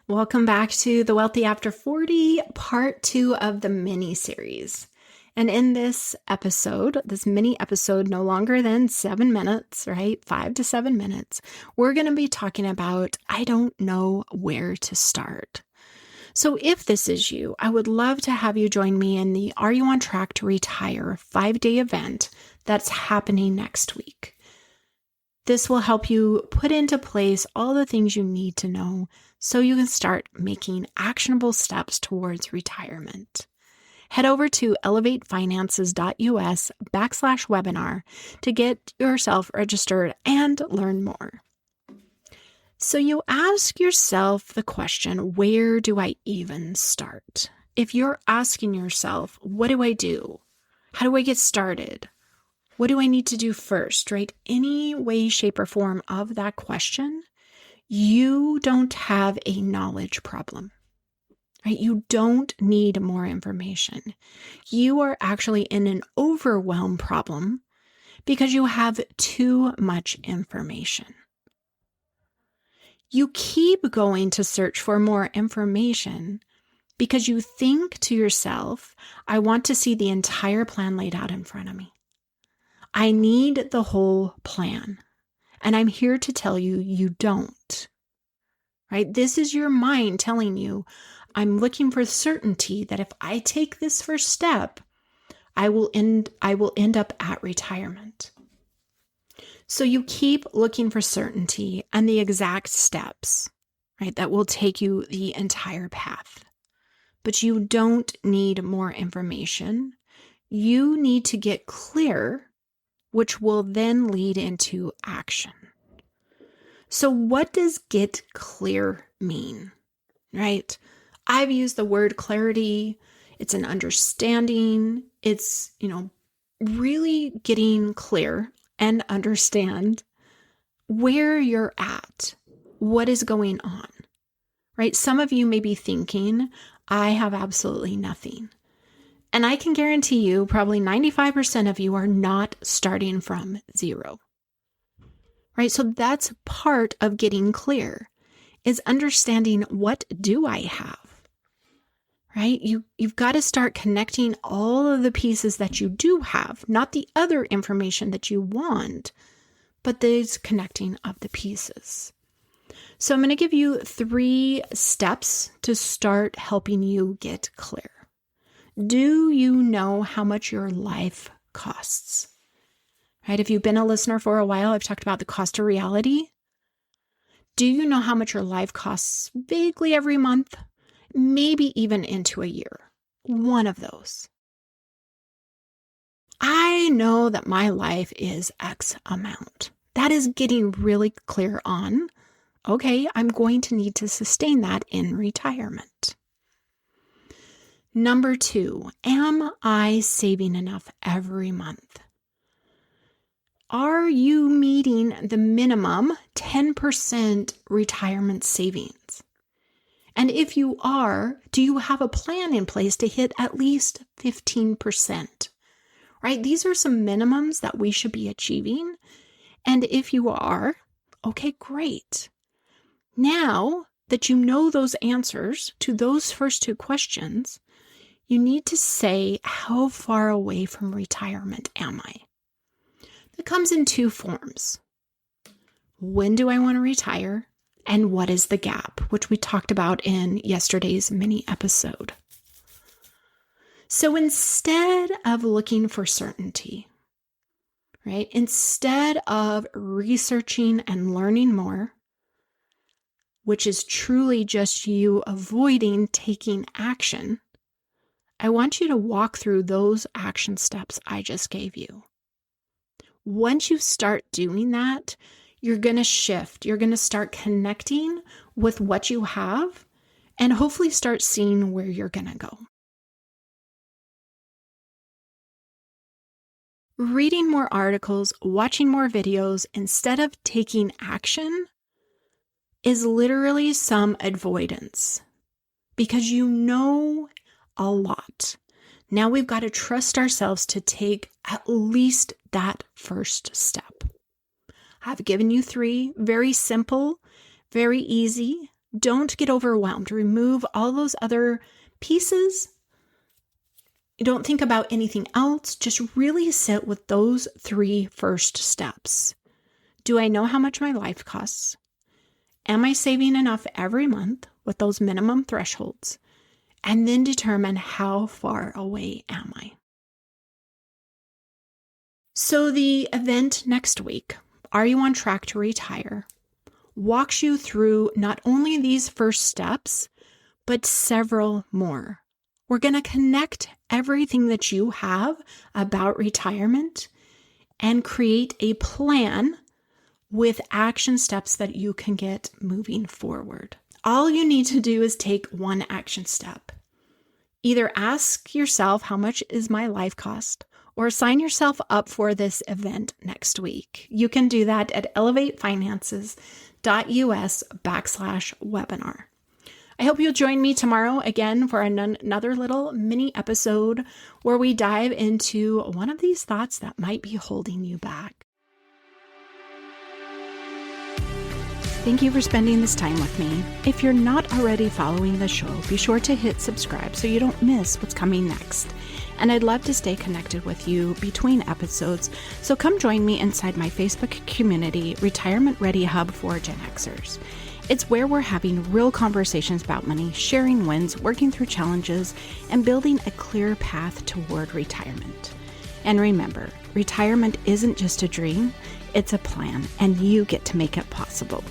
Welcome back to the Wealthy After 40, part 2 of the mini-series. And in this episode, this mini episode, no longer than 7 minutes, right? 5 to 7 minutes, we're going to be talking about, I don't know where to start. So if this is you, I would love to have you join me in the Are You on Track to Retire 5-day event that's happening next week. This will help you put into place all the things you need to know so you can start making actionable steps towards retirement. Head over to elevatefinances.us/webinar to get yourself registered and learn more. So you ask yourself the question, where do I even start? If you're asking yourself, what do I do? How do I get started? What do I need to do first, right? Any way, shape, or form of that question, you don't have a knowledge problem, right? You don't need more information. You are actually in an overwhelm problem because you have too much information. You keep going to search for more information because you think to yourself, I want to see the entire plan laid out in front of me. I need the whole plan. And I'm here to tell you, you don't. Right? This is your mind telling you, I'm looking for certainty that if I take this first step, I will end up at retirement. So you keep looking for certainty and the exact steps, right, that will take you the entire path. But you don't need more information. You need to get clear, which will then lead into action. So what does get clear mean, right? I've used the word clarity. It's an understanding. It's, really getting clear and understand where you're at, what is going on, right? Some of you may be thinking, I have absolutely nothing. And I can guarantee you, probably 95% of you are not starting from zero, right? So that's part of getting clear, is understanding, what do I have, right? You've got to start connecting all of the pieces that you do have, not the other information that you want, but this connecting of the pieces. So I'm going to give you 3 steps to start helping you get clear. Do you know how much your life costs? Right? If you've been a listener for a while, I've talked about the cost of reality. Do you know how much your life costs vaguely every month? Maybe even into a year. One of those. I know that my life is X amount. That is getting really clear on, okay, I'm going to need to sustain that in retirement. Number 2, am I saving enough every month? Are you meeting the minimum 10% retirement savings? And if you are, do you have a plan in place to hit at least 15%? Right? These are some minimums that we should be achieving. And if you are, okay, great. Now that you know those answers to those first 2 questions, you need to say, how far away from retirement am I? That comes in 2 forms. When do I want to retire? And what is the gap, which we talked about in yesterday's mini episode. So instead of looking for certainty, right? Instead of researching and learning more, which is truly just you avoiding taking action, I want you to walk through those action steps I just gave you. Once you start doing that, you're going to shift. You're going to start connecting with what you have and hopefully start seeing where you're going to go. Reading more articles, watching more videos instead of taking action is literally some avoidance because you know a lot. Now we've got to trust ourselves to take at least that first step. I've given you 3 very simple, very easy, Don't get overwhelmed. Remove all those other pieces. Don't think about anything else. Just really sit with those 3 first steps. Do I know how much my life costs? Am I saving enough every month with those minimum thresholds? And then determine how far away am I? So the event next week, Are You on Track to Retire, walks you through not only these first steps, but several more. We're going to connect everything that you have about retirement and create a plan with action steps that you can get moving forward. All you need to do is take one action step. Either ask yourself, how much is my life cost? Or sign yourself up for this event next week. You can do that at elevatefinances.us/webinar. I hope you'll join me tomorrow again for another little mini episode where we dive into one of these thoughts that might be holding you back. Thank you for spending this time with me. If you're not already following the show, be sure to hit subscribe so you don't miss what's coming next. And I'd love to stay connected with you between episodes, so come join me inside my Facebook community, Retirement Ready Hub for Gen Xers. It's where we're having real conversations about money, sharing wins, working through challenges, and building a clear path toward retirement. And remember, retirement isn't just a dream, it's a plan, and you get to make it possible.